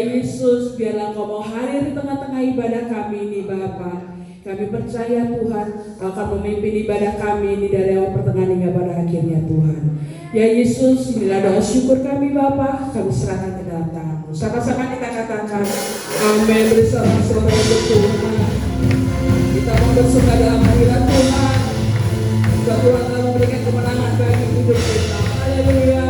Yesus, biarlah Kau mau hadir di tengah-tengah ibadah kami ini Bapa. Kami percaya Tuhan akan memimpin ibadah kami ini dari awal pertengahan hingga pada akhirnya Tuhan. Ya Yesus, inilah doa syukur kami Bapa, kami serahkan ke dalam tangan-Mu. Sama-sama kita katakan, amin, bersama-sama untuk Tuhan. Kita mau bersuka dalam hadirat Tuhan. Tuhan telah memberikan kemenangan bagi hidup kita. Haleluya.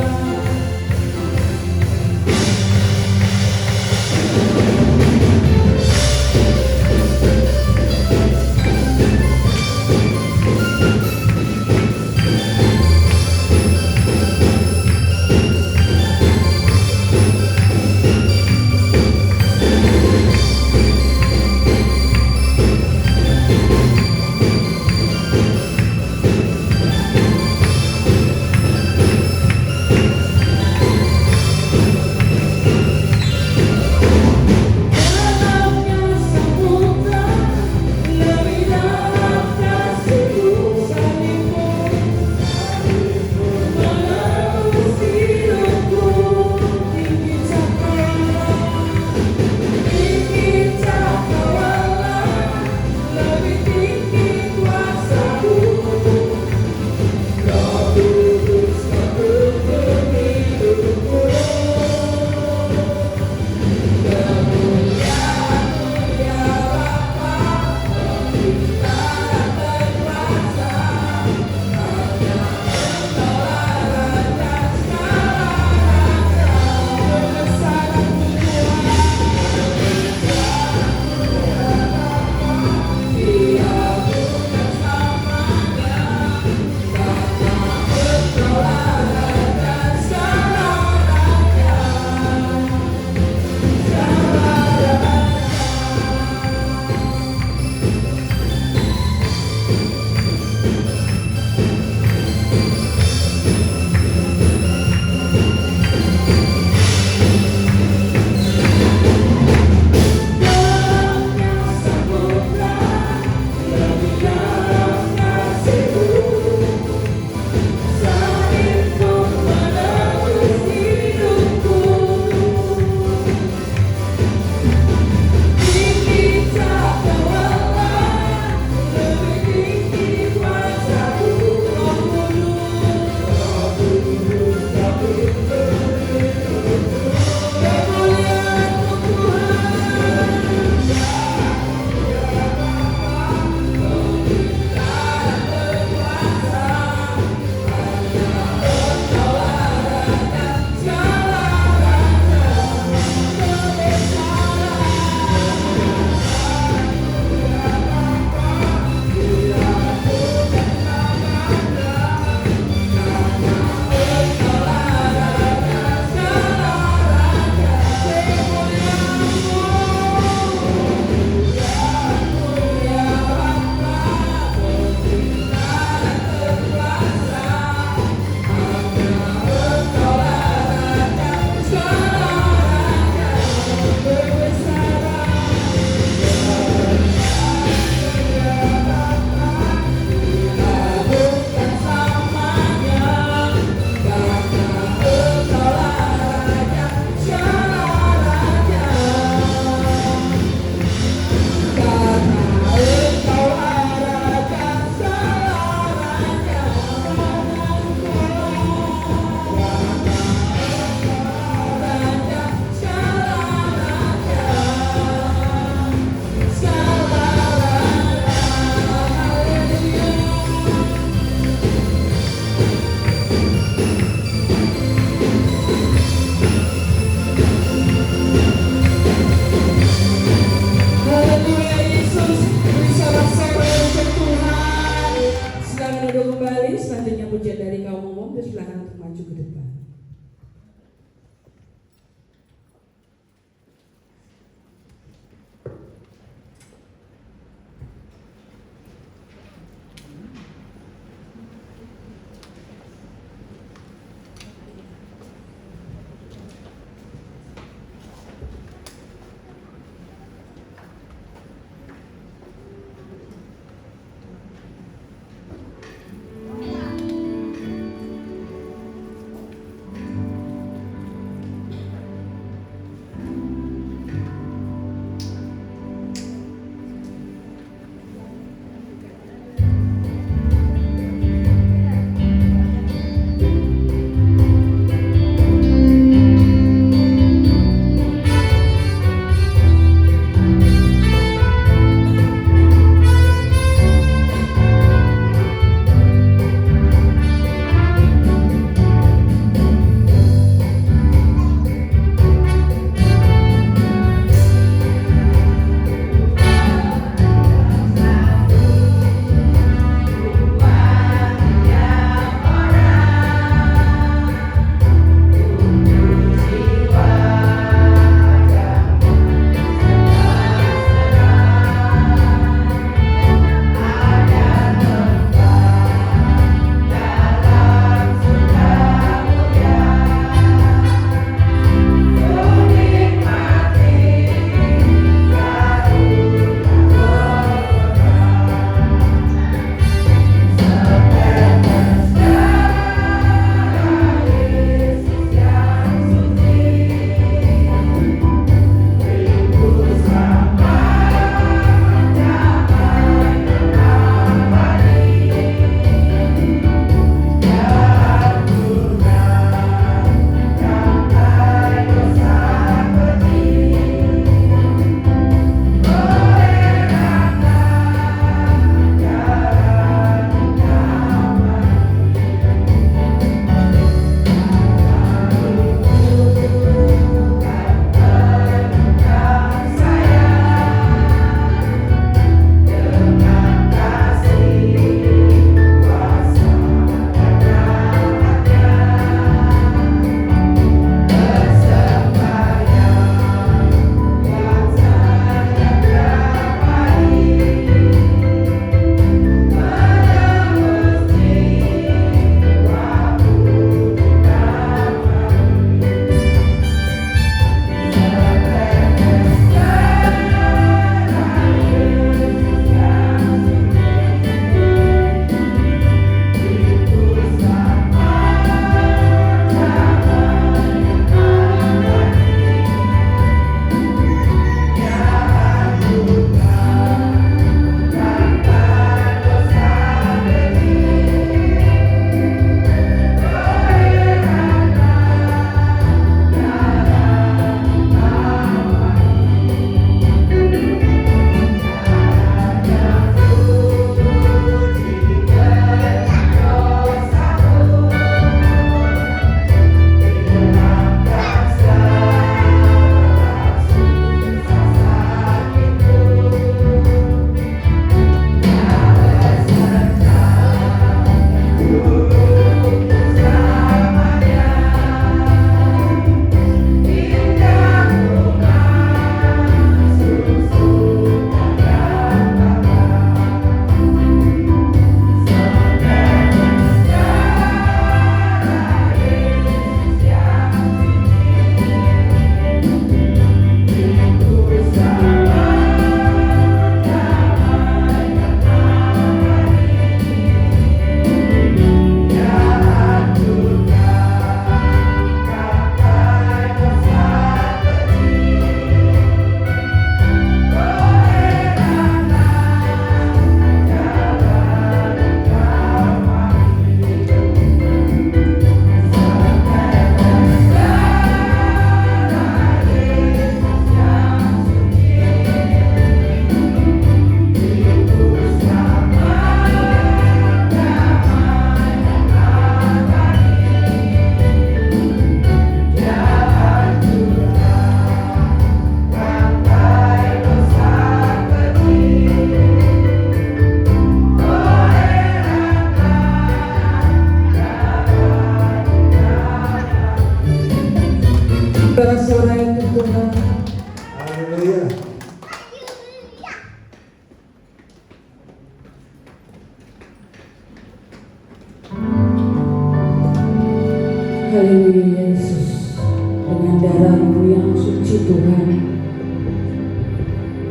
Haleluya Yesus, dengan darah-Mu yang suci Tuhan,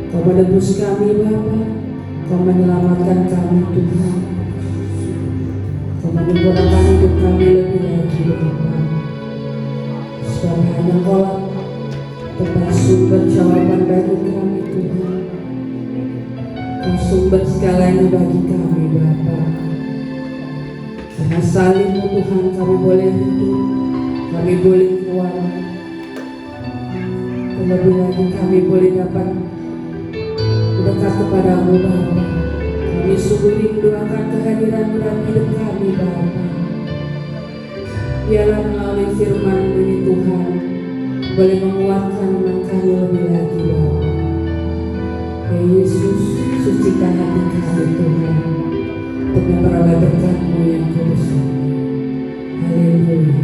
Kau menebus kami Bapa, Kau menyelamatkan kami Tuhan, Kau menyempurnakan hidup kami lebih lagi Bapa. Sebab hanya Kau tempat sumber jawaban bagi kami Tuhan, Kau sumber segalanya bagi kami Bapa. Karena salib-Mu Tuhan kami boleh hidup, kami boleh keluar, terlebih lagi kami boleh dapat mendekat kepada-Mu Bapa. Kami sungguh rindu akan kehadiran-Mu dalam hidup kami Bapa. Biarlah melalui firman-Mu ini Tuhan boleh menguatkan iman kami lebih lagi Bapa. Ya Yesus, sucikan hati kami Tuhan untuk memperoleh berkat-Mu yang kudus. Haleluya.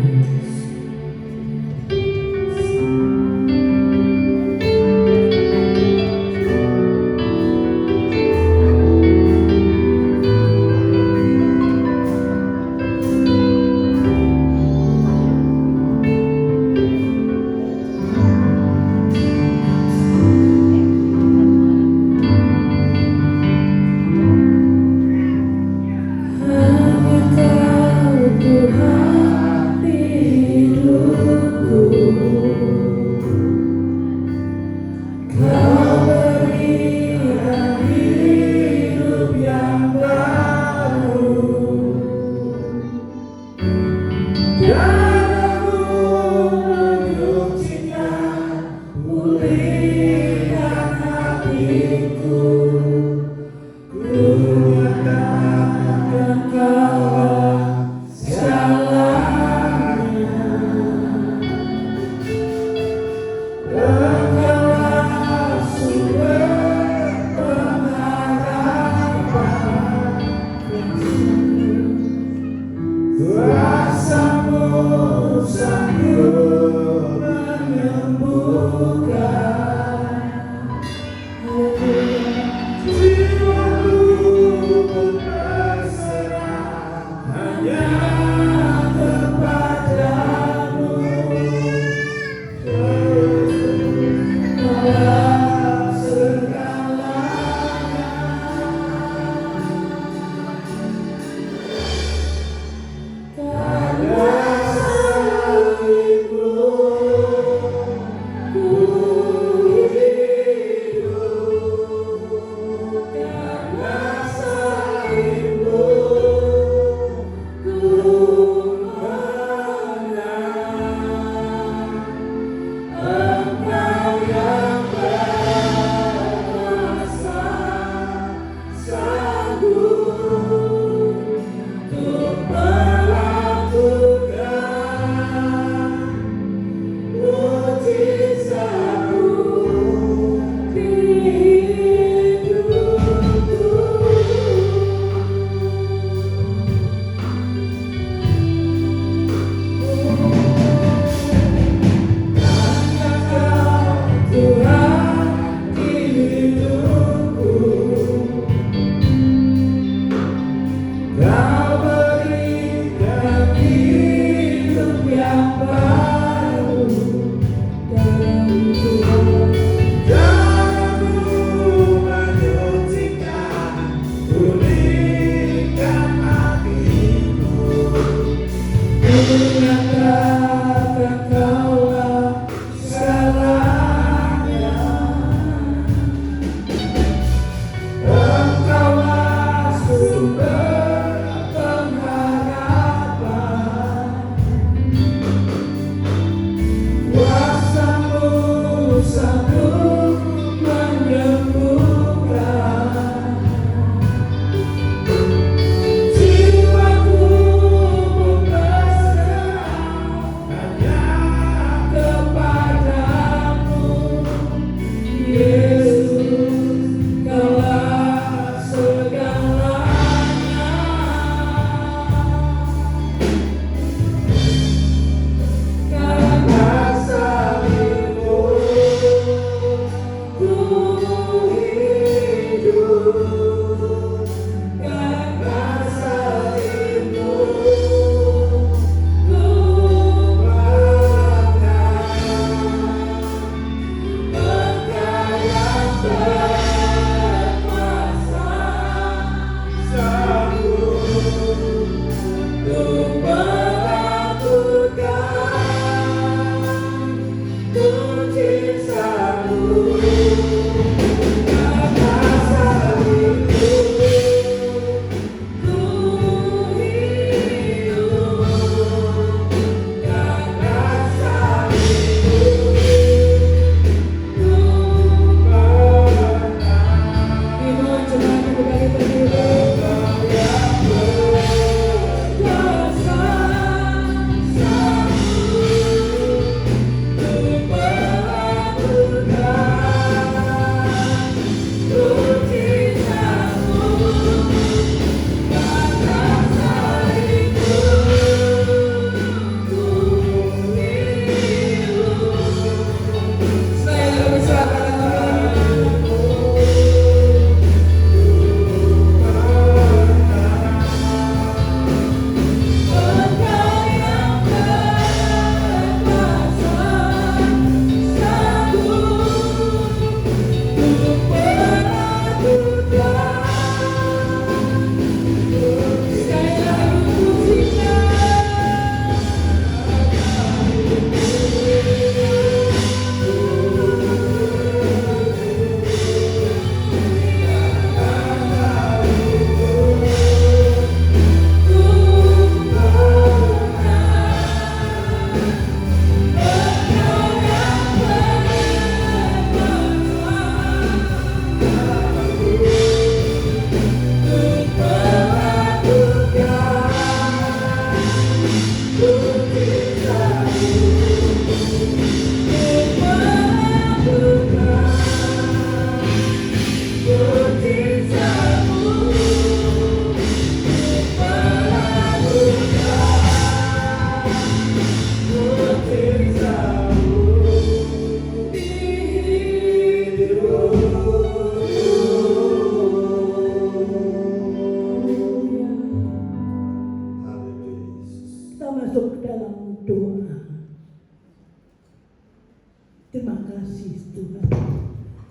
kasih Tuhan.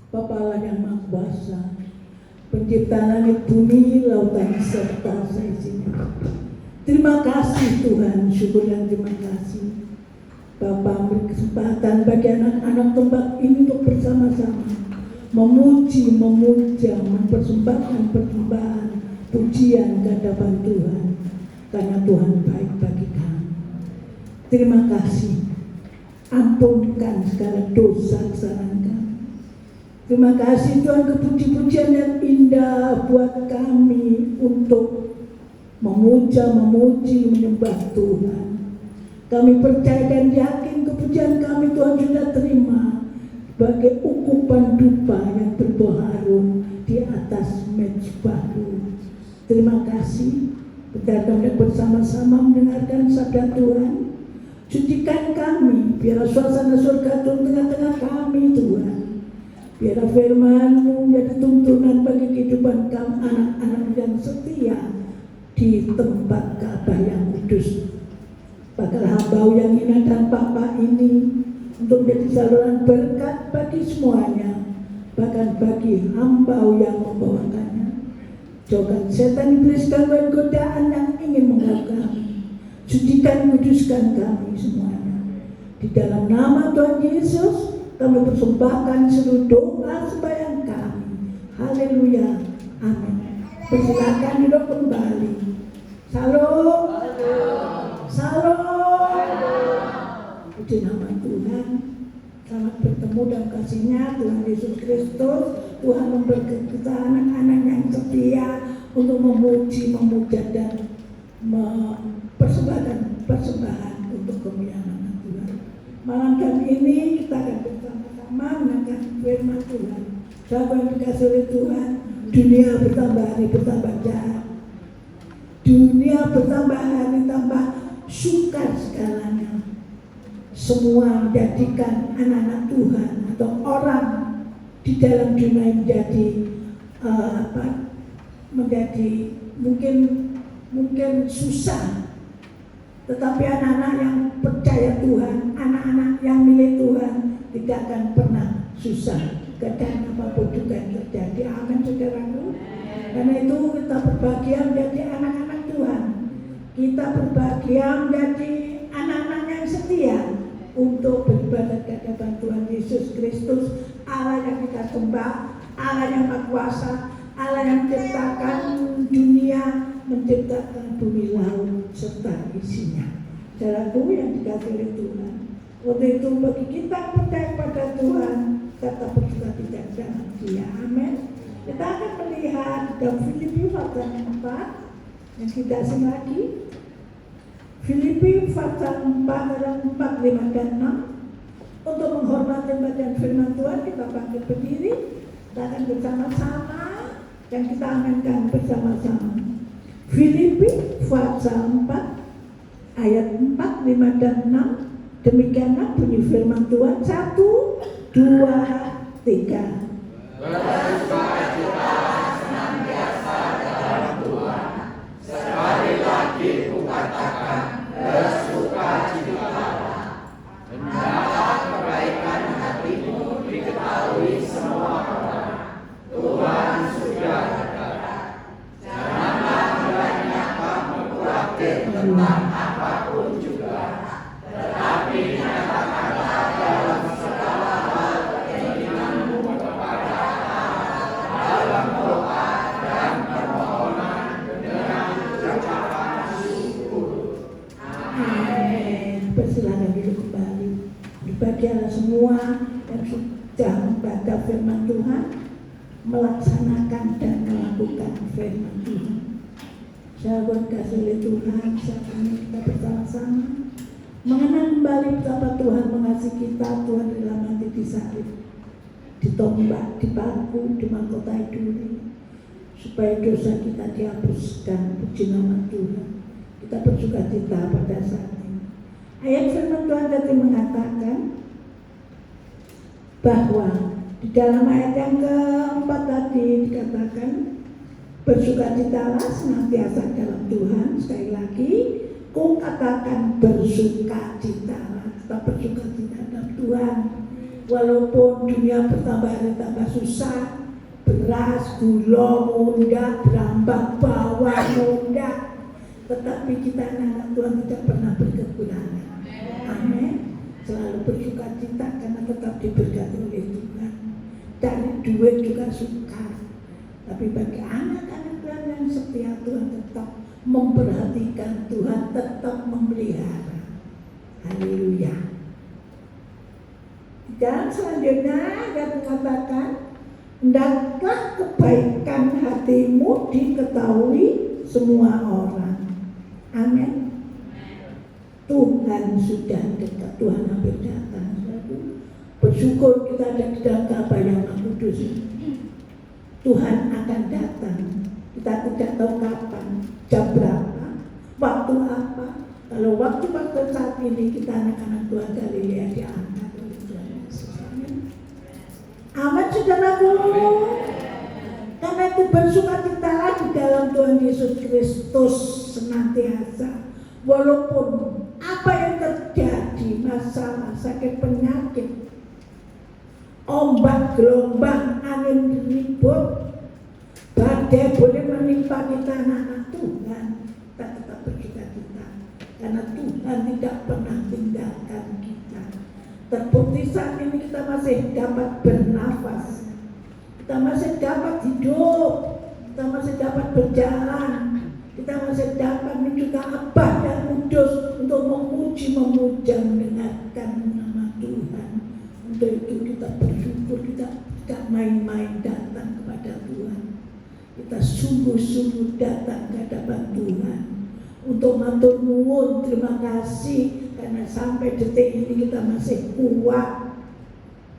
Bapa Allah yang Maha Kuasa, Pencipta langit bumi, lautan serta seisinya. Terima kasih Tuhan, syukur dan terima kasih. Bapa beri kesempatan bagi anak-anak tempat ini untuk bersama-sama memuji, memuja, mempersembahkan persembahan, pujian ke hadapan Tuhan. Karena Tuhan baik bagi kami. Terima kasih. Ampunkan segala dosa kesalahan kami. Terima kasih Tuhan, kepuji-pujian yang indah buat kami untuk memuja, memuji, menyembah Tuhan. Kami percaya dan yakin kepujian kami Tuhan sudah terima sebagai ukupan dupa yang berbaharum di atas mezbahmu. Terima kasih. Bentar kami bersama-sama mendengarkan sabda Tuhan. Sucikan kami, biar suasana surga turun tengah-tengah kami Tuhan. Biar firman-Mu menjadi tuntunan bagi kehidupan kami anak-anak yang setia di tempat Ka'bah yang kudus. Bakal hamba yang hina dan Bapa ini untuk menjadi saluran berkat bagi semuanya, bahkan bagi hamba yang membawakannya. Jauhkan setan, iblis, gangguan, godaan yang ingin mengganggu kami. Sucikan, kuduskan kami semuanya. Di dalam nama Tuhan Yesus, kami persembahkan seluruh doa sembahyang kami. Haleluya. Amin. Persilakan duduk kembali. Salam. Salam. Puji nama Tuhan. Selamat bertemu dalam kasih-Nya Tuhan Yesus Kristus. Tuhan memberkati kita anak-anak yang setia untuk memuji, memuja dan mempersembahkan persembahan untuk kemuliaan Tuhan. Malam kali ini kita akan bersama-sama mendengarkan firman Tuhan. Sahabat yang dikasihi oleh Tuhan, dunia bertambah hari bertambah jahat. Dunia bertambah hari tambah sukar segalanya. Semua menjadikan anak-anak Tuhan atau orang di dalam dunia menjadi mungkin susah. Tetapi anak-anak yang percaya Tuhan, anak-anak yang milik Tuhan tidak akan pernah susah. Keadaan apapun juga yang terjadi. Amin saudaraku. Karena itu kita berbahagia menjadi anak-anak Tuhan. Kita berbahagia menjadi anak-anak yang setia untuk beribadah ke hadapan Tuhan Yesus Kristus, Allah yang kita sembah, Allah yang Maha Kuasa, Allah yang menciptakan dunia, menciptakan bumi laut serta isinya. Saudaraku yang dikasihi oleh Tuhan, untuk itu bagi kita percaya pada Tuhan, tetap bersukacita dalam Dia. Amin. Kita akan melihat dalam Filipi pasal 4 yang kita asing lagi. Filipi pasal 4 ayat 4, 5 dan 6. Untuk menghormati bacaan firman Tuhan, kita bangkit berdiri. Kita akan bersama-sama dan kita aminkan bersama-sama. Filipi pasal 4 ayat 4, 5 dan 6. Demikianlah bunyi firman Tuhan. 1, 2, 3. Bersukacita senantiasa dalam Tuhan. Sekali lagi kukatakan, bersukacitalah. Hendaklah kebaikan hatimu diketahui semua orang. Tuhan sudah dekat. Janganlah hendaknya kamu khawatir tentang apapun juga, tetapi nyatakanlah dalam segala hal keinginanmu kepada Allah dalam doa dan permohonan dengan ucapan syukur. Amin. Persilakan duduk kembali. Berbahagialah semua yang sudah membaca firman Tuhan, melaksanakan dan melakukan firman Tuhan. Sahabat kasih oleh Tuhan, saat ini kita bersama-sama mengenang kembali betapa Tuhan mengasihi kita. Tuhan rela mati disalib, ditombak, dipaku, dimahkotai duri, supaya dosa kita dihapuskan. Puji nama Tuhan. Kita bersukacita pada saat ini. Ayat firman Tuhan tadi mengatakan bahwa di dalam ayat yang keempat tadi dikatakan, bersukacitalah senantiasa dalam Tuhan. Sekali lagi, ku katakan bersukacitalah. Kita bersukacita dalam Tuhan. Walaupun dunia bertambah hari tambah susah, beras, gula, mundak, berambang, bawang, mundak, tetapi kita anak Tuhan tidak pernah berkekurangan. Amin. Selalu bersuka cita karena tetap diberkati oleh Tuhan. Dari duit juga suka. Tapi bagi anak-anak Tuhan yang setia, Tuhan tetap memperhatikan, Tuhan tetap memelihara. Haleluya. Dan selanjutnya dia mengatakan, hendaklah kebaikan hatimu diketahui semua orang. Amin. Tuhan sudah dekat, Tuhan hampir datang. Bersyukur kita ada di dalam Ka'bah yang kudus. Tuhan akan datang. Kita tidak tahu kapan, jam berapa, waktu apa. Kalau waktu saat ini kita anak-anak Tuhan Galilea diangkat oleh Tuhan Yesus. Amin, saudaraku. Karena itu bersukacitalah di dalam Tuhan Yesus Kristus senantiasa. Walaupun apa yang terjadi, masalah, sakit, penyakit, ombak, gelombang, angin ribut, badai boleh menimpa kita anak-anak Tuhan, kita tetap bersukacita. Karena Tuhan tidak pernah tinggalkan kita. Terbukti saat ini kita masih dapat bernafas, kita masih dapat hidup, kita masih dapat berjalan, kita masih dapat menunjukkan Abah dan Kudus untuk memuji, memuja, mendengarkan nama Tuhan. Untuk itu kita bersyukur, kita tidak main-main datang kepada Tuhan. Kita sungguh-sungguh datang ke hadapan Tuhan untuk matur nuwun, terima kasih karena sampai detik ini kita masih kuat,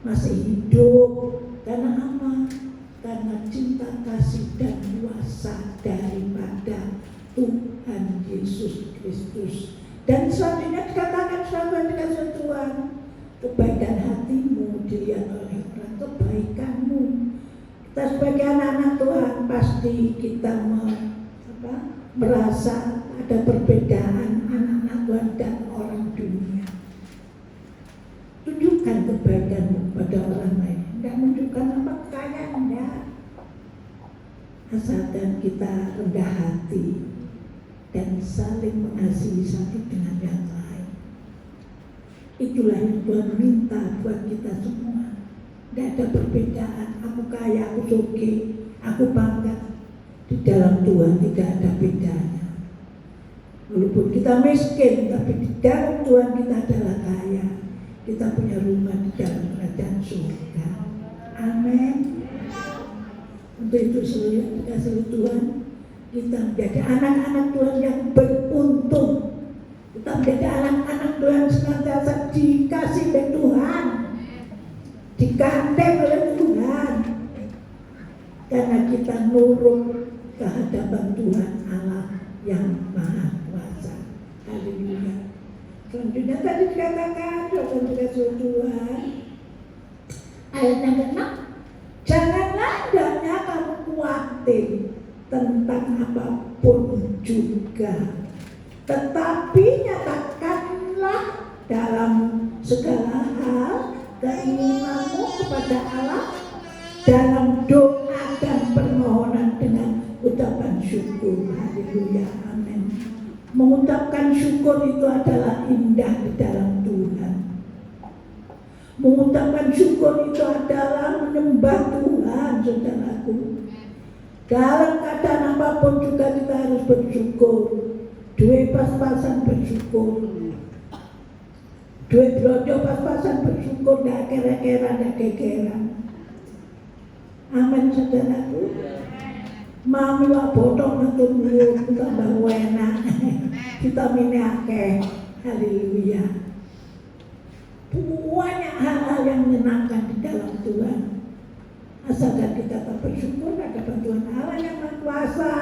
masih hidup. Karena apa? Karena cinta kasih dan kuasa daripada Tuhan Yesus Kristus. Dan selanjutnya dikatakan sahabat dikasih Tuhan, kebaikan hatimu dilihat oleh orang, kebaikanmu. Kita sebagai anak-anak Tuhan pasti kita merasa ada perbedaan anak-anak Tuhan dan orang dunia. Tunjukkan kebaikanmu pada orang lain. Tidak menunjukkan apa kekayaan, enggak. Asalkan kita rendah hati dan saling mengasihi satu dengan yang lain. Itulah yang Tuhan minta buat kita semua. Tidak ada perbedaan, aku kaya, aku sugih, aku pangkat. Di dalam Tuhan tidak ada bedanya. Walaupun kita miskin, tapi di dalam Tuhan kita adalah kaya. Kita punya rumah di dalam kerajaan surga. Amin. Untuk itu seluruh dikasih Tuhan, kita menjadi anak-anak Tuhan yang beruntung. Kita menjadi anak-anak Tuhan senantiasa dikasih oleh Tuhan, digandeng oleh Tuhan, karena kita nurut ke hadapan Tuhan Allah yang Maha Kuasa. Haleluya. Selanjutnya tadi dikatakan Tuhan dikasih Tuhan, ayat yang ke-6, janganlah hendaknya kamu khawatir tentang apapun juga, tetapi nyatakanlah dalam segala hal keinginanmu kepada Allah dalam doa dan permohonan dengan ucapan syukur. Haleluya, amin. Mengucapkan syukur itu adalah indah di dalam Tuhan. Mengucapkan syukur itu adalah menyembah Tuhan, saudaraku. Dalam keadaan apapun juga kita harus bersyukur. Duit pas-pasan bersyukur, duit blojo pas-pasan bersyukur, tidak kera-kera, tidak kegeran. Amin, saudaraku. Mami wak bodoh nanti tambah enak, vitaminnya akeh. Haleluya. Banyak hal-hal yang menyenangkan di dalam Tuhan. Asalkan kita tetap bersyukur hadapan Tuhan Allah yang Maha Kuasa,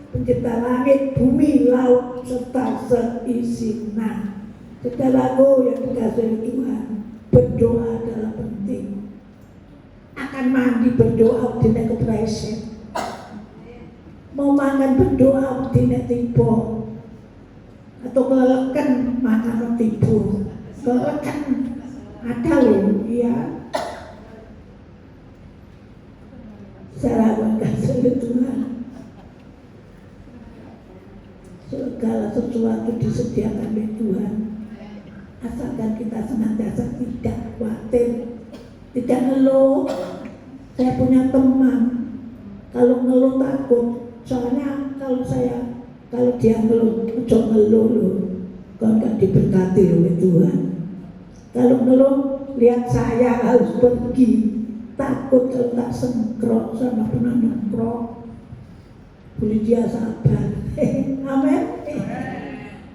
pencipta langit, bumi, laut, serta seisinya. Saudaraku yang dikasihi Tuhan, berdoa adalah penting. Akan mandi berdoa tidak kepreset. Mau makan berdoa tidak tiba, atau kelelekan makan tiba, kelelekan ada loh, ya. Segala sesuatu disediakan oleh Tuhan. Asalkan kita senantiasa tidak khawatir, tidak ngeluh. Saya punya teman, kalau ngeluh takut. Soalnya kalau dia ngeluh, jangan ngeluh loh. Kau enggak diberkati oleh Tuhan. Kalau ngeluh, lihat saya harus pergi. Takut kalau tak sengkrok sama penonkrok. Boleh dia sabar. Amin.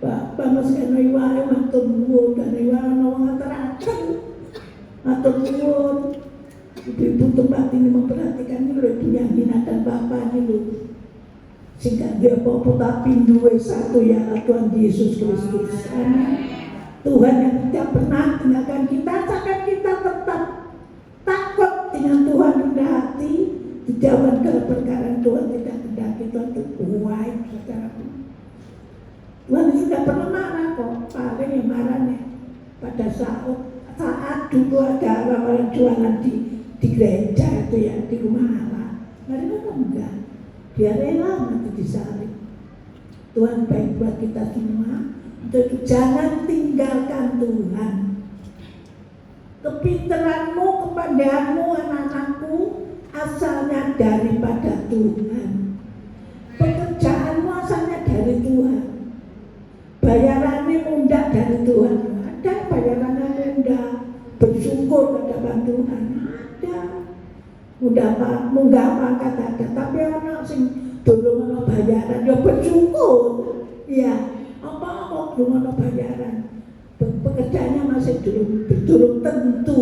Bapak masih kena iwae matur nuwun, kena iwae wong ngaturaken. Matur nuwun. Ibu-ibu tempat ini memperhatikan ini loh, yang hinakan Bapak ini loh. Sehingga dia apa-apa tapi duwe satu ya Tuhan Yesus Kristus. Amin. Tuhan yang tidak pernah tinggalkan kita, asalkan kita tetap takut dengan Tuhan rendah hati, dijawab kalau perkara Tuhan tidak kendaki. Tuhan itu baik secara Tuhan sudah pernah marah kok, paling yang marahnya pada saat dulu ada orang-orang jualan di gereja itu ya, di rumah Allah. Mereka kan enggak, dia rela nanti disalib. Tuhan baik buat kita semua. Untuk itu jangan tinggalkan Tuhan. Kepintaranmu, kepandianmu, anak-anakku asalnya daripada Tuhan. Pekerjaanmu asalnya dari Tuhan. Bayarannya mudah dari Tuhan. Ada bayarannya mudah. Bersyukur kepada Tuhan. Ada. Munggah pangkat ada. Tapi orang sing dulu ono bayaran ya bersyukur. Ya, apa belum ono bayaran. Pekerjaannya masih belum tentu.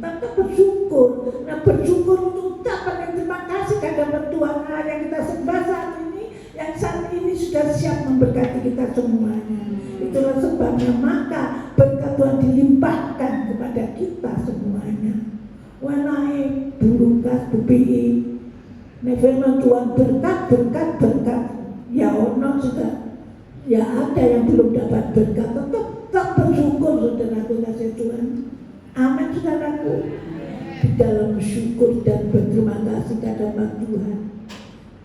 Tapi bersyukur. Nah, bersyukur untuk ucapan terima kasih kepada Tuhan Allah yang kita sembah saat ini, yang saat ini sudah siap memberkati kita semuanya. Itulah sebabnya maka berkat Tuhan dilimpahkan kepada kita semuanya. Wanai Lukas bupi. Nah, firman Tuhan berkat. Ya ono sudah. Ya ada yang belum dapat berkat, tetap bersyukur saudaraku kasih Tuhan. Amin saudaraku. Di dalam syukur dan berterima kasih kepada Tuhan,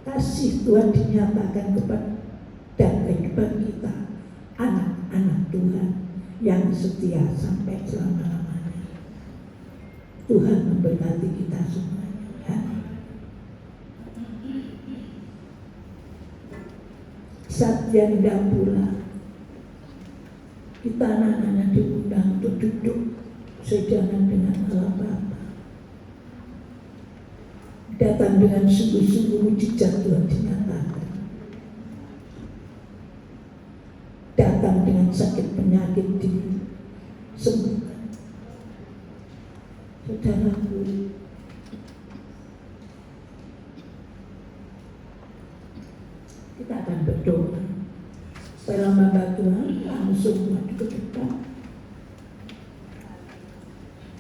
kasih Tuhan dinyatakan kepada kehidupan kita, anak-anak Tuhan yang setia sampai selama-lamanya. Tuhan memberkati kita semuanya. Saat yang tidak pula kita anak-anak diundang untuk duduk sejalan dengan Allah Bapa. Datang dengan sungguh-sungguh mujizat Tuhan dinyatakan. Datang dengan sakit penyakit disembuhkan. Saudaraku, kita akan berdoa. Para hamba Tuhan langsung maju ke depan.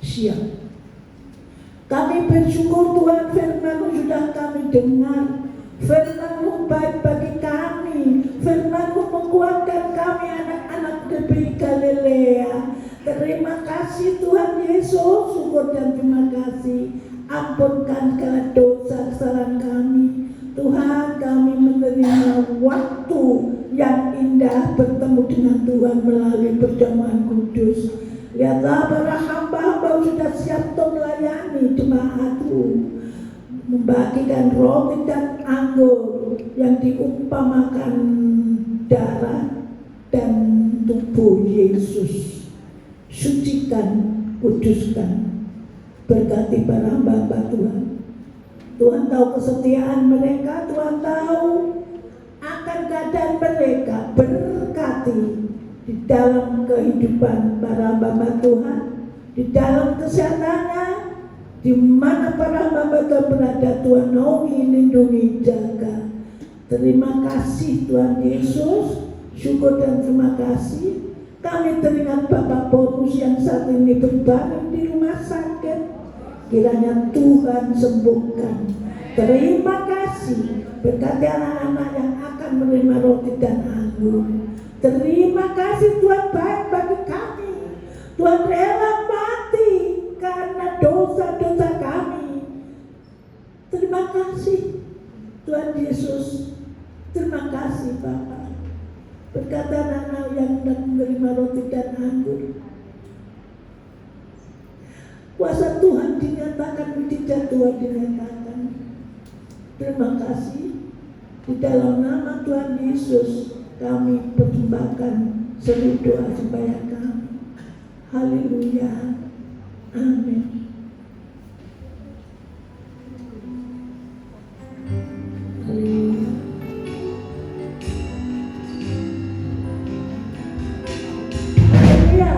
Siap. Kami bersyukur Tuhan, firman-Mu sudah kami dengar. Firman-Mu baik bagi kami. Firman-Mu menguatkan kami anak-anak dari Galilea. Terima kasih Tuhan Yesus. Syukur dan terima kasih. Ampunkan segala dosa kesalahan kami. Tuhan, kami menerima waktu yang indah bertemu dengan Tuhan melalui perjamuan kudus. Lihatlah para hamba-hamba sudah siap untuk melayani jemaat-Mu, membagikan roti dan anggur yang diumpamakan darah dan tubuh Yesus. Sucikan, kuduskan, berkati para hamba-hamba Tuhan. Tuhan tahu kesetiaan mereka, Tuhan tahu akan keadaan mereka, berkati di dalam kehidupan para hamba Tuhan, di dalam kesehatannya, di mana para hamba Tuhan berada, Tuhan naungi, lindungi, jaga. Terima kasih Tuhan Yesus, syukur dan terima kasih. Kami teringat Bapak Borus yang saat ini berbaring di rumah sakit. Kiranya Tuhan sembuhkan. Terima kasih berkati anak-anak yang akan menerima roti dan anggur. Terima kasih Tuhan baik bagi kami. Tuhan rela mati karena dosa-dosa kami. Terima kasih Tuhan Yesus. Terima kasih Bapa. Berkata anak yang hendak menerima roti dan anggur, kuasa Tuhan dinyatakan, mujizat Tuhan dinyatakan. Terima kasih. Di dalam nama Tuhan Yesus kami persembahkan seluruh doa sembahyang kami. Haleluya. Amin. Haleluya. Haleluya.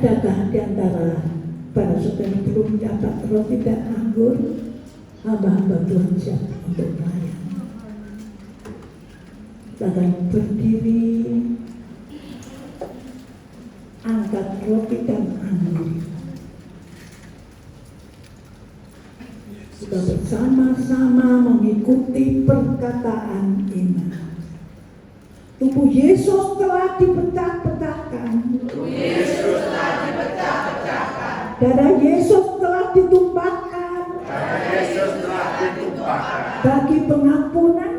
Adakah di antara para saudara belum mendapat roti dan anggur? Hamba-hamba Tuhan siap untuk melayani. Silakan berdiri, angkat roti dan anggur. Kita bersama-sama mengikuti perkataan iman. Tubuh Yesus telah dipecah-pecahkan. Darah Yesus telah ditumpahkan. Bagi pengampunan,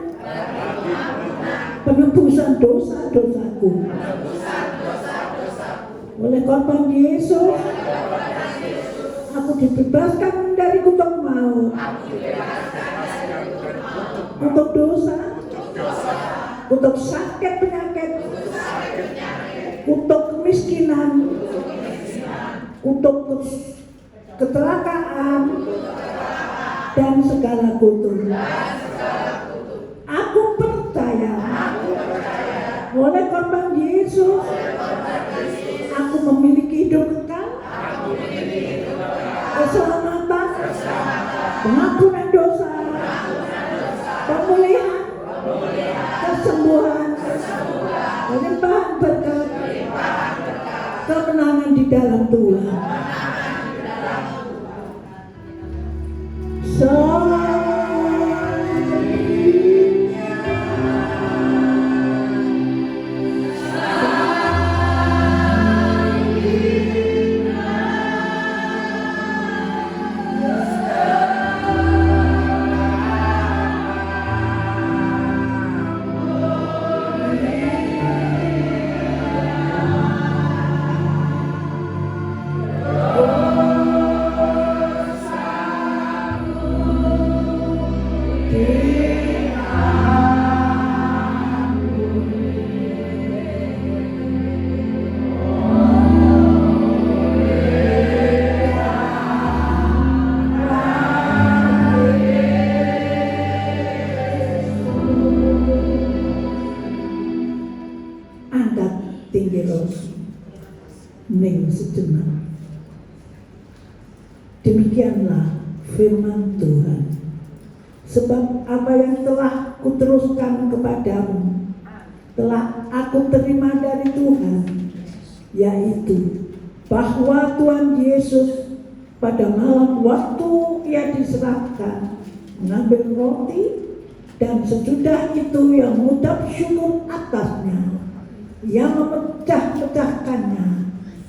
penebusan dosa-dosaku. Oleh korban Yesus, aku dibebaskan dari kutuk maut. Kutuk dosa, kutuk sakit penyakit, kutuk kemiskinan, kutuk kecelakaan, dan segala kutuk. Yesus, aku memiliki hidup kekal, keselamatan, pengampunan dosa, pemulihan, kesembuhan, limpahan berkat, kemenangan di dalam Tuhan. Angkat tinggi rosi, ning sejenak. Demikianlah firman Tuhan. Sebab apa yang telah kuteruskan kepadamu telah aku terima dari Tuhan, yaitu bahwa Tuhan Yesus pada malam waktu ia diserahkan mengambil roti, dan sesudah itu ia mengucap syukur atasnya, ia memecah-pecahkannya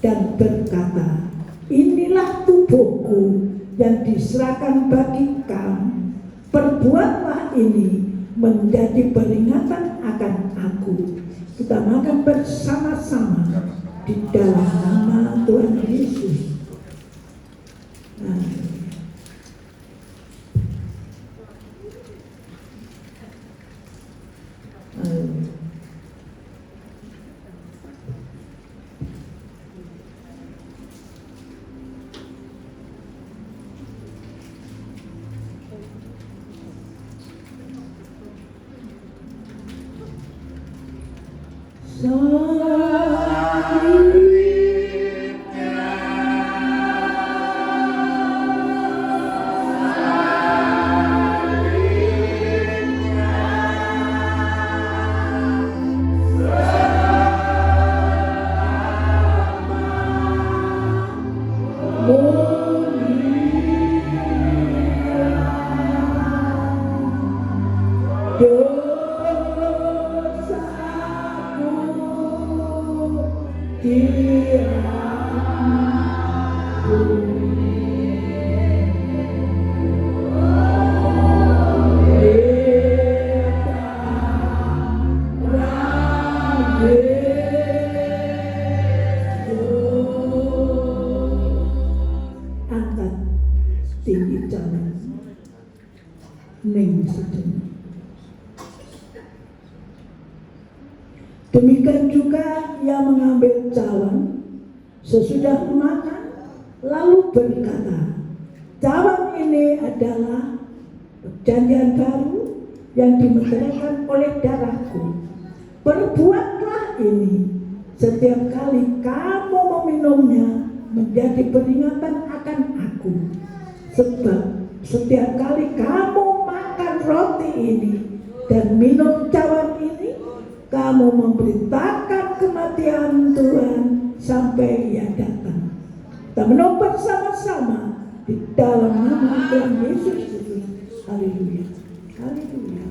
dan berkata, inilah tubuhku yang diserahkan bagi kamu. Perbuatlah ini menjadi peringatan akan aku. Kita makan bersama-sama di dalam nama Tuhan Yesus. Angkat tinggi jalan, ning sejenak. Demikian juga ia mengambil cawan sesudah makan, lalu berkata, cawan ini adalah perjanjian baru yang dimeteraikan oleh darahku. Perbuatlah ini setiap kali kamu meminumnya menjadi peringatan akan aku. Sebab setiap kali kamu makan roti ini dan minum cawan ini, kamu memberitakan kematian Tuhan sampai ia datang. Kita minum bersama-sama di dalam nama Tuhan Yesus Kristus. Haleluya, haleluya,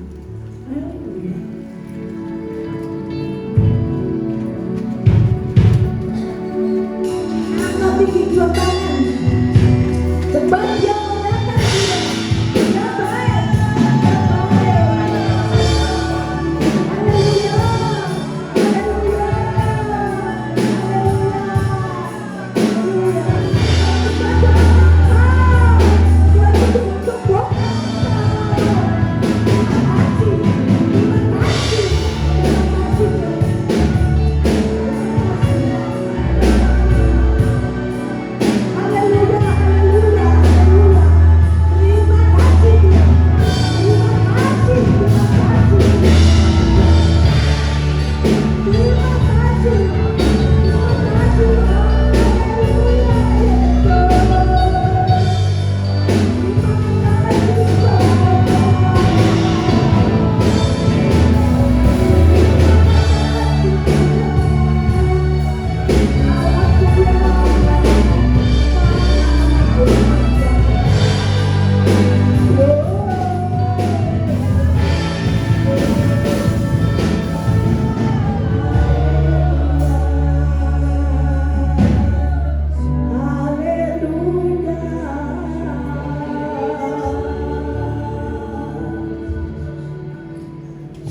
haleluya. Angkat tinggi dua tangan, sebab dia menyatakan dia baik, dia baik. Haleluya, haleluya, haleluya. Tuhan itu untuk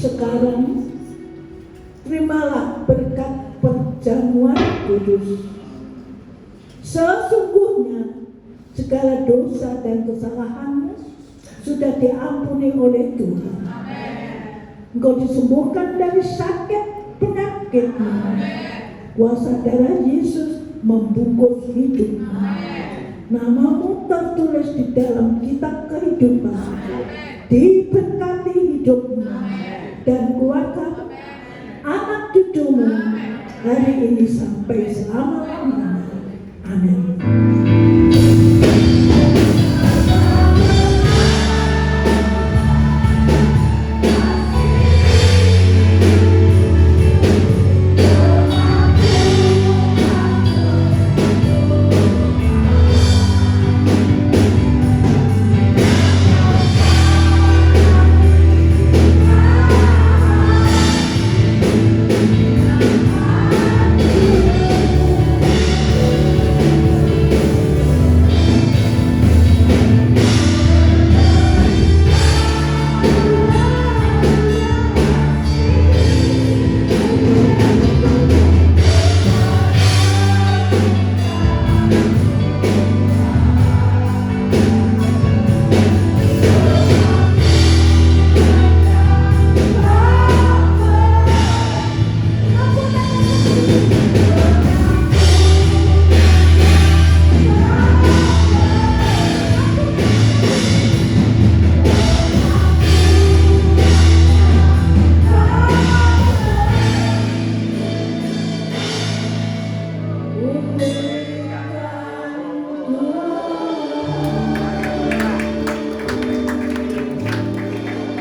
Sekarang terimalah berkat perjamuan kudus. Sesungguhnya segala dosa dan kesalahanmu sudah diampuni oleh Tuhan. Engkau disembuhkan dari sakit penyakitmu. Kuasa darah Yesus membungkus hidupmu. Namamu tertulis di dalam kitab kehidupan. Diberkati hidupmu dan keluarga anak cucumu hari ini sampai selama-lamanya. Amin.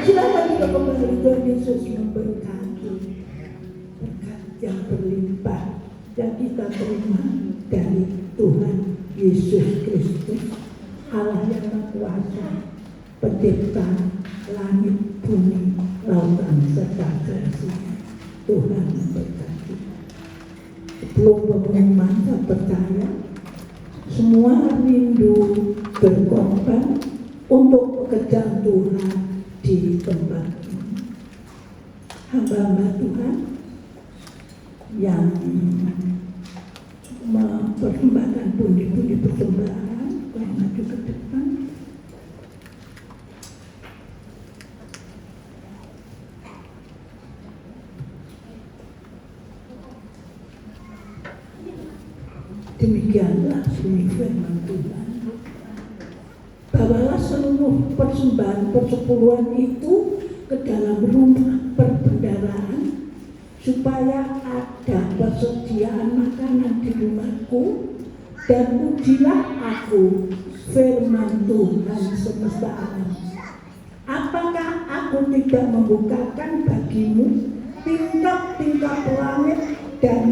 Selamat juga kembali Tuhan Yesus memberkati berkat yang berlimpah yang kita terima dari Tuhan Yesus Kristus, Allah yang Maha Kuasa, Pencipta langit, bumi, lautan serta seisinya. Tuhan memberkati. Sebelum pengumuman, saya percaya semua rindu berkorban untuk pekerjaan Tuhan di tempat ini. Hamba-hamba Tuhan yang mempersembahkan pundi-pundi persembahan, yang maju ke depan. Demikianlah bunyi firman Tuhan. Bawalah seluruh persembahan persepuluhan itu ke dalam rumah perbendaharaan, supaya ada persediaan makanan di rumahku, dan ujilah aku, firman Tuhan semesta alam. Apakah aku tidak membukakan bagimu tingkap-tingkap langit dan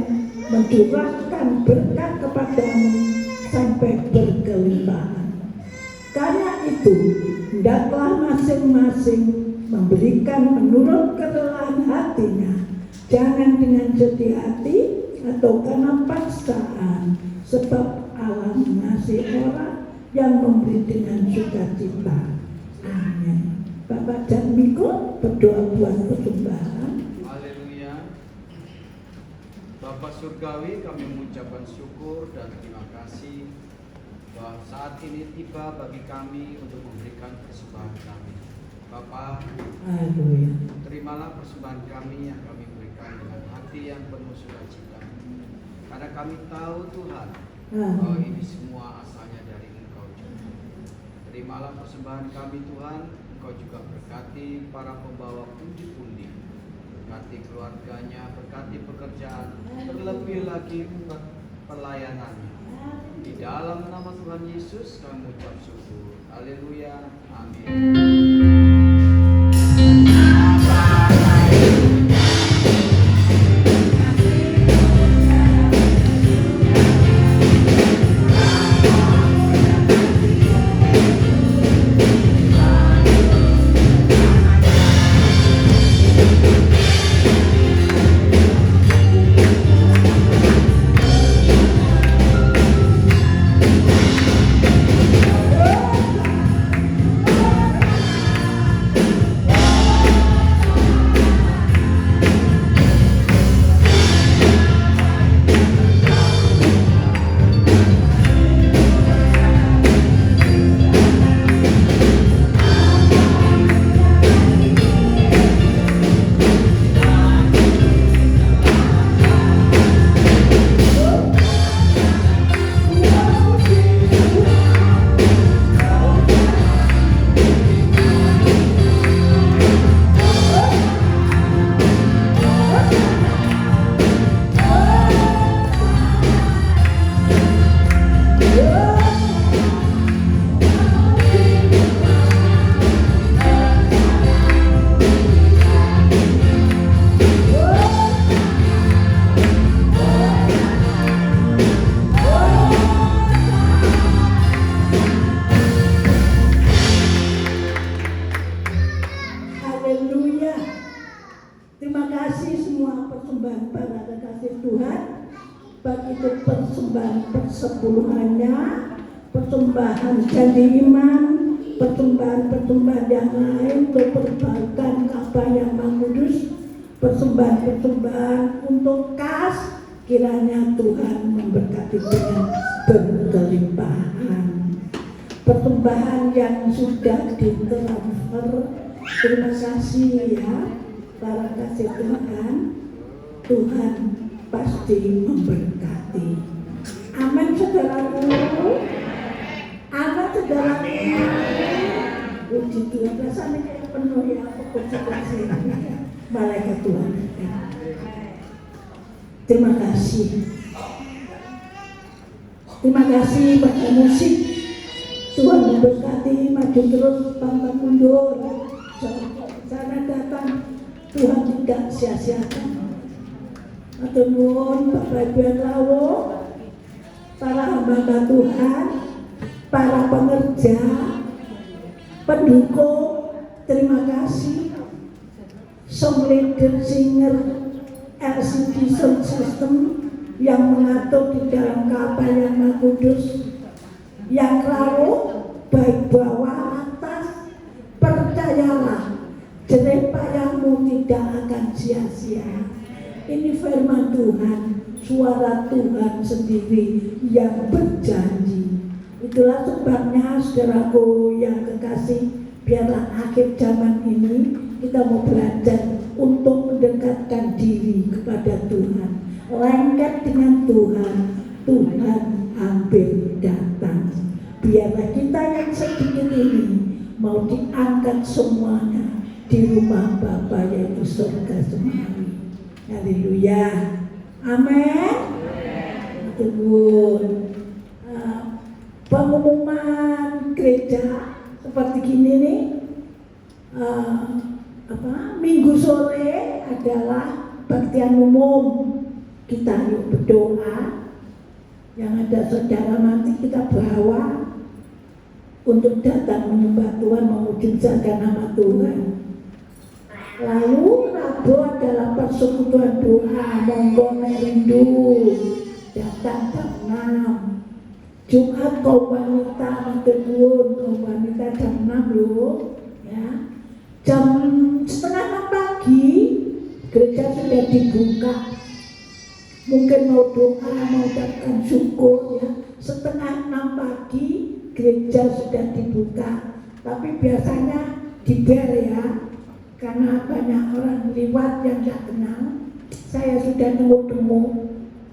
mencurahkan berkat kepadamu sampai berkelimpahan? Karena itu, hendaklah masing-masing memberikan menurut kerelaan hatinya, jangan dengan sedih hati atau karena paksaan, sebab Allah mengasihi orang yang memberi dengan sukacita. Amin. Bapak dan Miko berdoa buat persembahan. Haleluya. Bapak Surgawi, kami mengucapkan syukur dan terima kasih bahwa saat ini tiba bagi kami untuk memberikan persembahan kami. Bapak, Haleluya. terimalah persembahan kami yang kami berikan dengan hati yang penuh sukacita. Karena kami tahu Tuhan bahwa ini semua asalnya dari Engkau juga. Terimalah persembahan kami Tuhan, Engkau juga berkati para pembawa pundi-pundi, berkati keluarganya, berkati pekerjaan, terlebih lagi pelayanannya. Di dalam nama Tuhan Yesus kami mengucap syukur. Haleluya. Amin. Haleluya. Terima kasih semua persembahan para kekasih Tuhan. Baik itu persembahan persepuluhannya, persembahan janji iman, persembahan yang lain untuk perbaikan Ka'bah yang Maha Kudus, persembahan untuk kas, kiranya Tuhan memberkati dengan berkelimpahan. Persembahan yang sudah ditransfer, terima kasih ya para kasih Tuhan. Tuhan pasti memberkati. Amin saudaraku. Amin saudaraku. Puji Tuhan, rasanya kayak penuh ya pokok-pokok malaikat Tuhan. Terima kasih. Terima kasih pada musik. Tuhan memberkati, maju terus, pantang mundur. Jangan datang, Tuhan tidak sia-siakan. Matur nuwun Bapak Ibu yang rawuh, para hamba Tuhan, para pengerja, pendukung, terima kasih. Song leader, singer, LCD sound system yang mengatur di dalam Ka'bah yang Maha Kudus, yang rawuh baik bawah atas, percayalah jerih payahmu tidak akan sia-sia. Ini firman Tuhan, suara Tuhan sendiri yang berjanji. Itulah sebabnya saudaraku yang kekasih, biarlah akhir zaman ini kita mau belajar untuk mendekatkan diri kepada Tuhan, lengket dengan Tuhan. Tuhan hampir datang. Biarlah kita yang sedikit ini mau diangkat semuanya di rumah Bapa yaitu surga semawi. Haleluya. Amin. Tuhan. Pengumuman gereja seperti gini nih. Minggu sore adalah baktian umum. Kita yuk berdoa. Yang ada saudara nanti kita bawa untuk datang menyembah Tuhan, mewujudkan nama Tuhan. Lalu Rabu adalah persekutuan doa, monggo rindu datang jam 6. Jumat kaum wanita mentegun, kaum wanita jam 6 loh, ya. Jam 5:30 pagi gereja sudah dibuka. Mungkin mau doa, mau ucapkan syukur ya. 5:30 pagi gereja sudah dibuka. Tapi biasanya diber ya, karena banyak orang lewat yang tidak kenal. Saya sudah nemu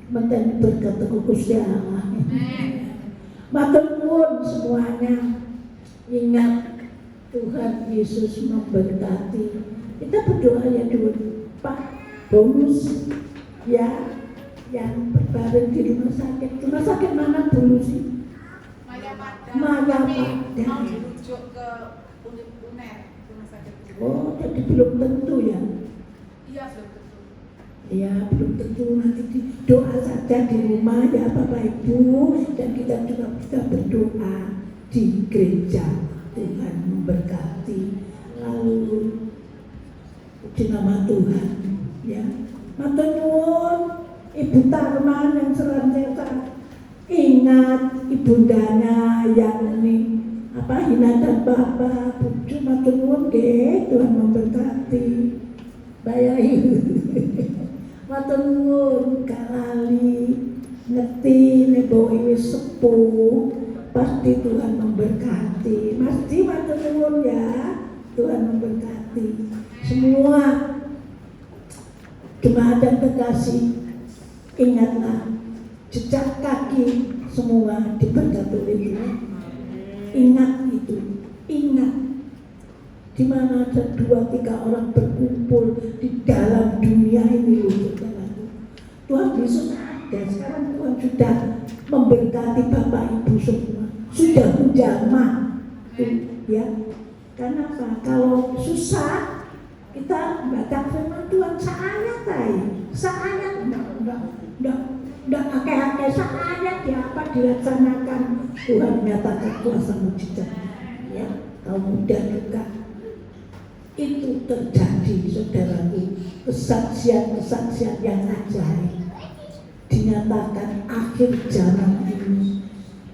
menten berkat Gusti Allah. Matur nuwun semuanya. Ingat Tuhan Yesus memberkati. Kita berdoa ya dulu, Pak Bonus ya, yang berbaring di rumah sakit. Rumah sakit mana dulu sih? Maya Pada. Maya Pada. Mau dirujuk ke UNER, rumah sakit. Oh, jadi belum tentu ya? Iya, belum tentu. Ya, belum tentu. Nanti doa saja di rumah ya Bapak Ibu. Dan kita juga bisa berdoa di gereja. Tuhan memberkati. Lalu di nama Tuhan ya. Matur nuwun Ibu Tarman yang senantiasa ingat ibundanya yang ini Hina dan Bapak. Cuma turun ke Tuhan memberkati. Bayahi matur nuwun kalali ngerti nebo ini sepuh, pasti Tuhan memberkati. Pasti matur nuwun ya, Tuhan memberkati semua jemaat dan kekasih. Ingatlah, jejak kaki semua diberkati oleh Tuhan. Ingat itu, ingat. Di mana ada 2-3 orang berkumpul di dalam dunia ini, saudaraku. Tuhan Yesus ada. Sekarang Tuhan sudah memberkati Bapak Ibu semua, sudah menjamah, ya. Karena apa? Kalau susah kita baca firman Tuhan seayat enggak pakai seayat ya, apa dilaksanakan. Tuhan menyatakan kuasa mujizat ya. Kaum muda juga itu terjadi, saudaraku, kesaksian-kesaksian yang ajaib. Dinyatakan akhir zaman ini.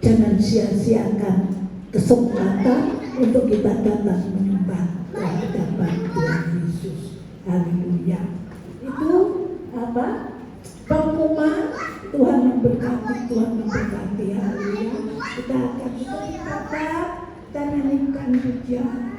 Jangan sia-siakan kesempatan untuk kita datang menyembah kehadapan Tuhan Yesus. Haleluya. Itu apa? Pengumuman. Tuhan memberkati, Tuhan memberkati. Haleluya. Kita akan tetap dan nyanyikan pujian.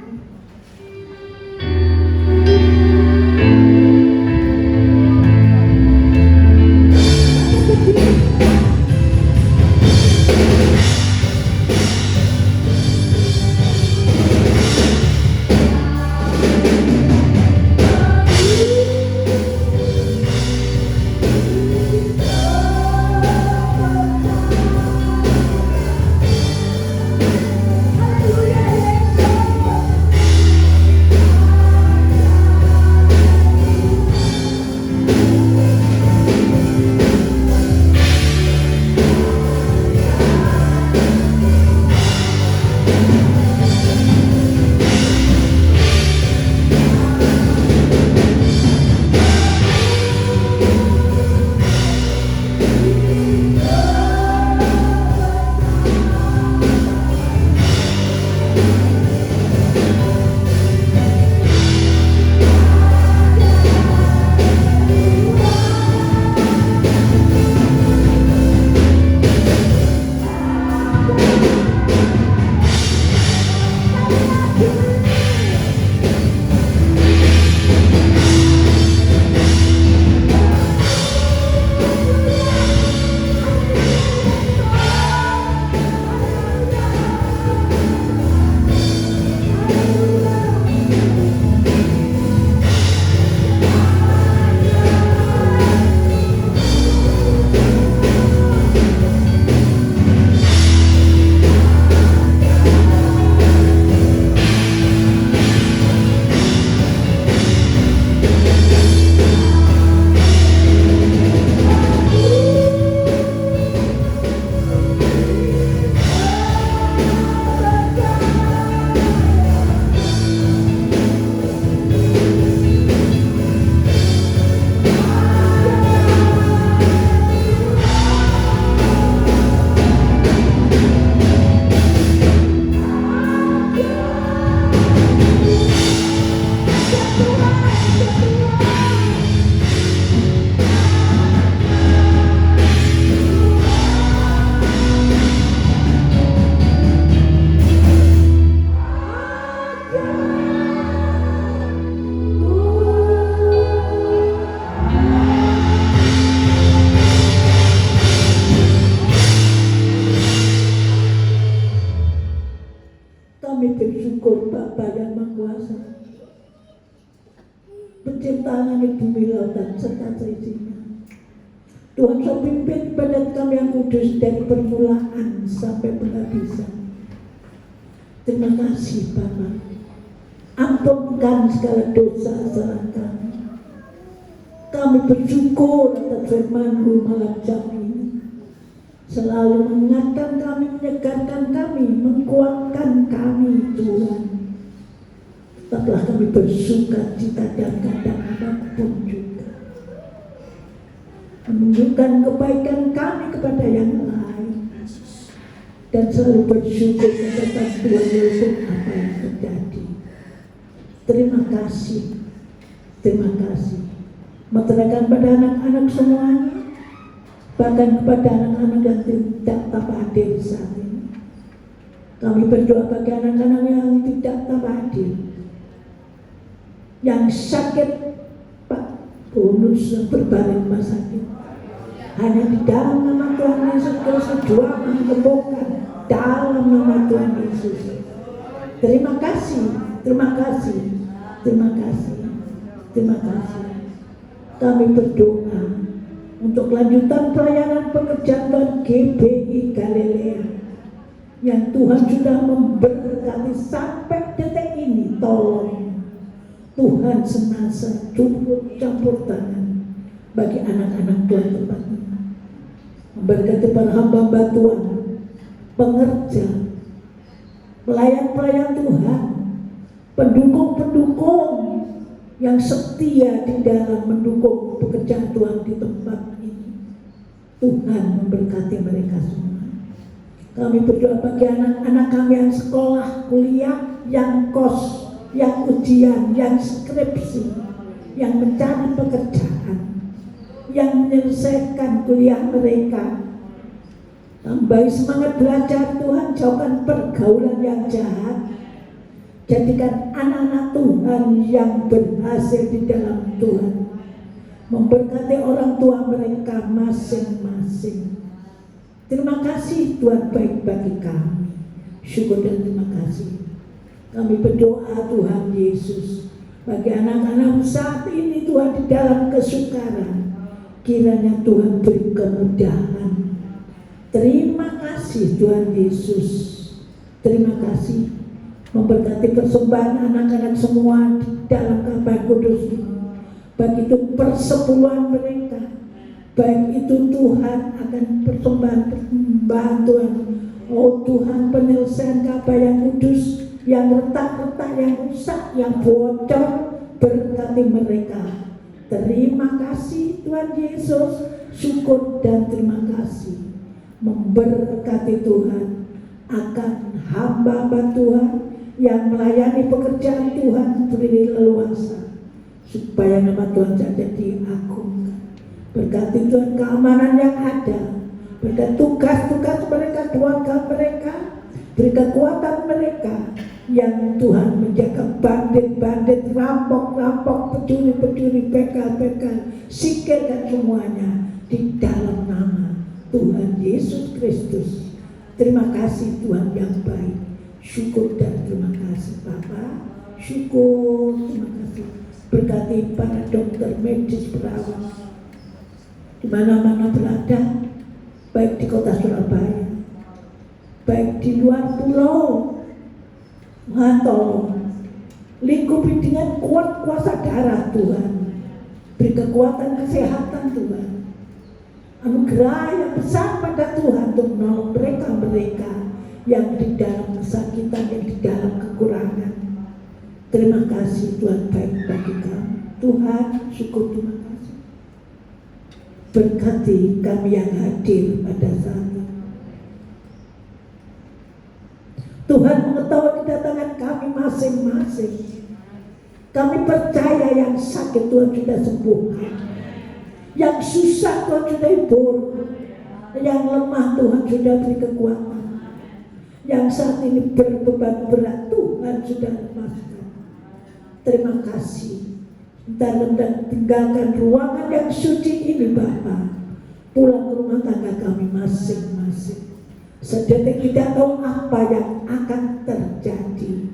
Kami bersyukur Bapa yang Maha Kuasa, pencipta langit bumi lautan serta seisinya. Tuhan Kau pimpin badan kami yang kudus dari permulaan sampai penghabisan. Terima kasih Bapa. Ampunkan segala dosa kesalahan kami. Kami bersyukur atas firman-Mu malam jam ini. Selalu mengingatkan kami, menyegarkan kami, menguatkan kami Tuhan. Tetaplah kami bersuka cita dan kadang apapun juga. Menunjukkan kebaikan kami kepada yang lain. Dan selalu bersyukur atas Tuhan walaupun apa yang terjadi. Terima kasih. Terima kasih. Materaikan pada anak-anak semuanya. Bahkan kepada anak-anak yang tidak tambah hadir saat ini. Kami berdoa bagi anak-anak yang tidak tambah hadir, yang sakit, Pak bonus berbaring rumah sakit. Hanya di dalam nama Tuhan Yesus Kristus doa mengembukan dalam nama Tuhan Yesus. Terima kasih, terima kasih, terima kasih, terima kasih. Kami berdoa untuk kelanjutan pelayanan pekerjaan Tuhan GBI Galilea yang Tuhan sudah memberkati sampai detik ini. Tolong Tuhan senantiasa campur tangan bagi anak-anak Tuhan tempat ini, memberkati para hamba Tuhan, pengerja, pelayan-pelayan Tuhan, pendukung-pendukung yang setia di dalam mendukung pekerjaan Tuhan di tempat ini. Tuhan memberkati mereka semua. Kami berdoa bagi anak-anak kami yang sekolah, kuliah, yang kos, yang ujian, yang skripsi, yang mencari pekerjaan, yang menyelesaikan kuliah mereka. Tambahi semangat belajar Tuhan, jauhkan pergaulan yang jahat. Jadikan anak-anak Tuhan yang berhasil di dalam Tuhan. Memberkati orang tua mereka masing-masing. Terima kasih Tuhan baik bagi kami. Syukur dan terima kasih. Kami berdoa Tuhan Yesus, bagi anak-anak saat ini Tuhan di dalam kesukaran, kiranya Tuhan beri kemudahan. Terima kasih Tuhan Yesus. Terima kasih. Memberkati persembahan anak-anak semua di dalam kapal kudus ini. Baik itu persepuluhan mereka, baik itu Tuhan akan persembahan Tuhan. Oh Tuhan, penyelesaian kapal yang kudus, yang retak-retak, yang rusak, yang bocor, berkati mereka. Terima kasih Tuhan Yesus. Syukur dan terima kasih. Memberkati Tuhan akan hamba-hamba Tuhan yang melayani pekerjaan Tuhan, beri leluasa supaya nama Tuhan saja diagungkan. Berkati Tuhan keamanan yang ada, berkati tugas-tugas mereka, keluarga mereka, beri kekuatan mereka yang Tuhan menjaga bandit-bandit, rampok-rampok, pencuri-pencuri, begal-begal, sikir dan semuanya di dalam nama Tuhan Yesus Kristus. Terima kasih Tuhan yang baik. Syukur dan terima kasih Bapa. Syukur, terima kasih. Berkati para dokter medis perawat di mana-mana berada, baik di kota Surabaya, baik di luar pulau. Tuhan tolong lingkupi dengan kuat kuasa darah Tuhan. Beri kekuatan kesehatan Tuhan. Anugerah yang besar pada Tuhan untuk menolong mereka yang di dalam kesakitan, yang di dalam kekurangan. Terima kasih Tuhan baik bagi kami. Tuhan, syukur, terima kasih. Berkati kami yang hadir pada saat ini. Tuhan mengetahui kedatangan kami masing-masing. Kami percaya yang sakit Tuhan sudah sembuhkan, yang susah Tuhan sudah hibur, yang lemah Tuhan sudah beri kekuatan, yang saat ini berbeban berat Tuhan sudah lepaskan. Terima kasih. Dan tinggalkan ruangan yang suci ini Bapa, pulang ke rumah tangga kami masing-masing. Sedetik tidak tahu apa yang akan terjadi.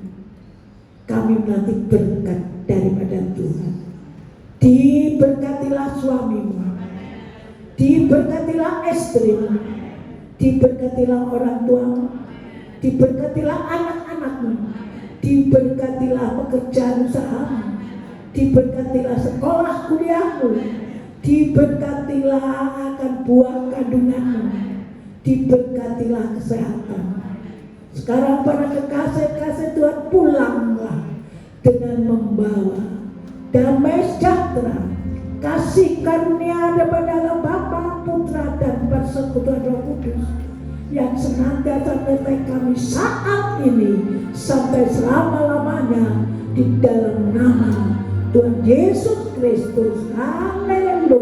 Kami menanti berkat daripada Tuhan. Diberkatilah suamimu, diberkatilah istrimu, diberkatilah orang tuamu, diberkatilah anak-anakmu, diberkatilah pekerjaan usahamu, diberkatilah sekolah kuliahmu, diberkatilah akan buah kandunganmu, diberkatilah kesehatan. Sekarang para kekasih-kasih Tuhan, pulanglah dengan membawa damai sejahtera, kasih karunia daripada Bapa, Putra dan Persekutuan Roh Kudus yang senantiasa menyertai kami saat ini sampai selama-lamanya di dalam nama Tuhan Yesus Kristus. Haleluya.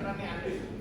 aneh-aneh.